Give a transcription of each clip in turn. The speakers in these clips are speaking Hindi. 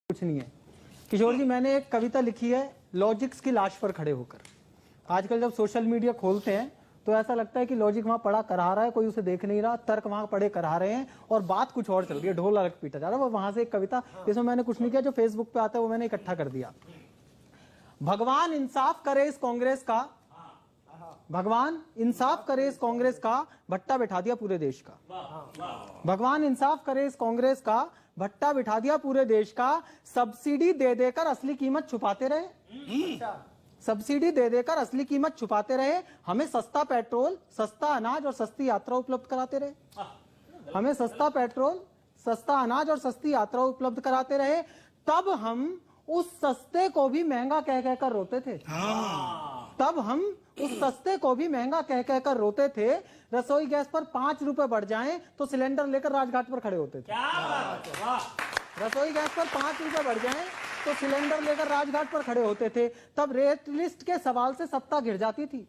कुछ नहीं है। किशोर जी, मैंने एक कविता लिखी है लॉजिक्स की लाश पर खड़े होकर। आजकल जब सोशल मीडिया खोलते हैं तो ऐसा लगता है कि लॉजिक वहां पड़ा करा रहा है, कोई उसे देख नहीं रहा, तर्क वहां पड़े करा रहे हैं और बात कुछ और चल रही है, ढोल अलग पीटा जा रहा है। वो वहां से एक कविता, इसमें मैंने कुछ नहीं किया, जो फेसबुक पे आता है वो मैंने इकट्ठा कर दिया। भगवान इंसाफ करे इस कांग्रेस का, भगवान इंसाफ करे इस कांग्रेस का, भट्टा बिठा दिया पूरे देश का। भगवान इंसाफ करे इस कांग्रेस का, भट्टा बिठा दिया पूरे देश का। सब्सिडी दे देकर असली कीमत छुपाते रहे, सब्सिडी दे देकर असली कीमत छुपाते रहे। हमें सस्ता पेट्रोल, सस्ता अनाज और सस्ती यात्रा उपलब्ध कराते रहे। हमें सस्ता पेट्रोल, सस्ता अनाज और सस्ती यात्रा उपलब्ध कराते रहे। तब हम उस सस्ते को भी महंगा कह कहकर रोते थे। तब हम उस सस्ते को भी महंगा कह कहकर रोते थे। रसोई गैस पर 5 रुपए बढ़ जाएं तो सिलेंडर लेकर राजघाट पर खड़े होते थे। रसोई गैस पर 5 रुपए बढ़ जाएं तो सिलेंडर लेकर राजघाट पर खड़े होते थे। तब रेट लिस्ट के सवाल से सत्ता गिर जाती थी।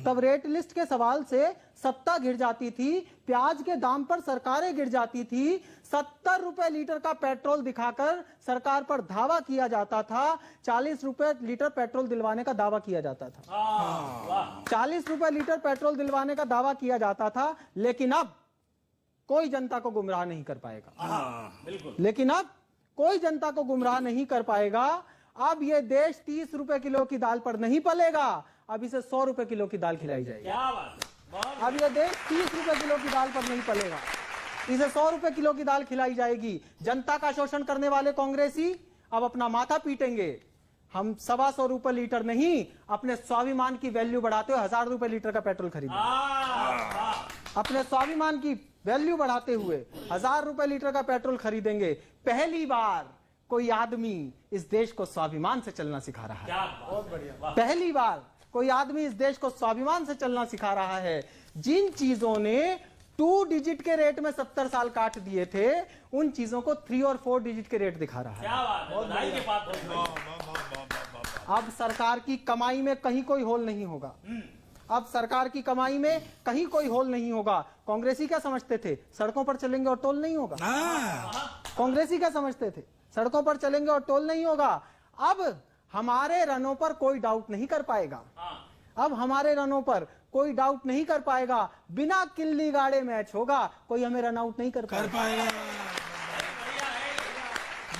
तब रेट लिस्ट के सवाल से सत्ता गिर जाती थी। प्याज के दाम पर सरकारें गिर जाती थी। 70 रुपए लीटर का पेट्रोल दिखाकर सरकार पर धावा किया जाता था। 40 रुपए लीटर पेट्रोल दिलवाने का दावा किया जाता था। 40 रुपए लीटर पेट्रोल दिलवाने का दावा किया जाता था। लेकिन अब कोई जनता को गुमराह नहीं कर पाएगा। लेकिन अब कोई जनता को गुमराह नहीं कर पाएगा। अब ये देश 30 रुपए किलो की दाल पर नहीं पलेगा, अब इसे 100 रुपए किलो की दाल खिलाई जाएगी। अब ये देश 30 रुपए किलो की दाल पर नहीं पलेगा, इसे 100 रुपए किलो की दाल खिलाई जाएगी। जनता का शोषण करने वाले कांग्रेसी अब अपना माथा पीटेंगे। हम 125 रुपए लीटर नहीं, अपने स्वाभिमान की वैल्यू बढ़ाते हुए 1000 रुपए लीटर का पेट्रोल खरीदेंगे। अपने स्वाभिमान की वैल्यू बढ़ाते हुए 1000 रुपए लीटर का पेट्रोल खरीदेंगे। पहली बार कोई आदमी इस देश को स्वाभिमान से चलना सिखा रहा है। बहुत बढ़िया। पहली बार कोई आदमी इस देश को स्वाभिमान से चलना सिखा रहा है। जिन चीजों ने 2 डिजिट के रेट में 70 साल काट दिए थे, उन चीजों को 3 और 4 डिजिट के रेट दिखा रहा है। अब सरकार की कमाई में कहीं कोई होल नहीं होगा। अब सरकार की कमाई में कहीं कोई होल नहीं होगा। कांग्रेसी क्या समझते थे, सड़कों पर चलेंगे और टोल नहीं होगा। कांग्रेसी क्या समझते थे, सड़कों पर चलेंगे और टोल नहीं होगा। अब हमारे रनों पर कोई डाउट नहीं कर पाएगा। अब हमारे रनों पर कोई डाउट नहीं कर पाएगा। बिना किल्ली गाड़े मैच होगा, कोई हमें रन आउट नहीं कर पाएगा।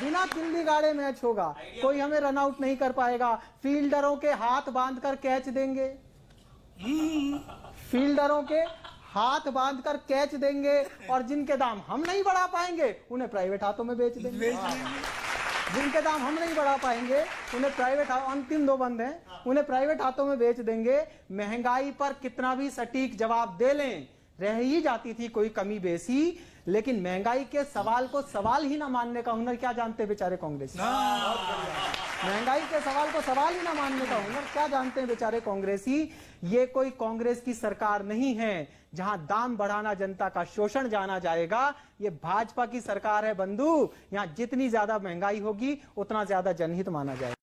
बिना किल्ली गाड़े मैच होगा, कोई हमें रन आउट नहीं कर पाएगा। फील्डरों के हाथ बांधकर कैच देंगे, फील्डरों के हाथ बांधकर कैच देंगे। और जिनके दाम हम नहीं बढ़ा पाएंगे उन्हें प्राइवेट हाथों में बेच देंगे। जिनके दाम हम नहीं बढ़ा पाएंगे उन्हें प्राइवेट, अंतिम 2 बंद हैं, उन्हें प्राइवेट हाथों में बेच देंगे। महंगाई पर कितना भी सटीक जवाब दे लें, रह ही जाती थी कोई कमी बेसी। लेकिन महंगाई के सवाल को सवाल ही ना मानने का हुनर क्या जानते बेचारे कांग्रेसी। महंगाई के सवाल को सवाल ही ना मानने का हुनर क्या जानते हैं बेचारे कांग्रेसी। ये कोई कांग्रेस की सरकार नहीं है जहां दाम बढ़ाना जनता का शोषण जाना जाएगा। ये भाजपा की सरकार है बंधु। यहां जितनी ज्यादा महंगाई होगी उतना ज्यादा जनहित माना जाएगा।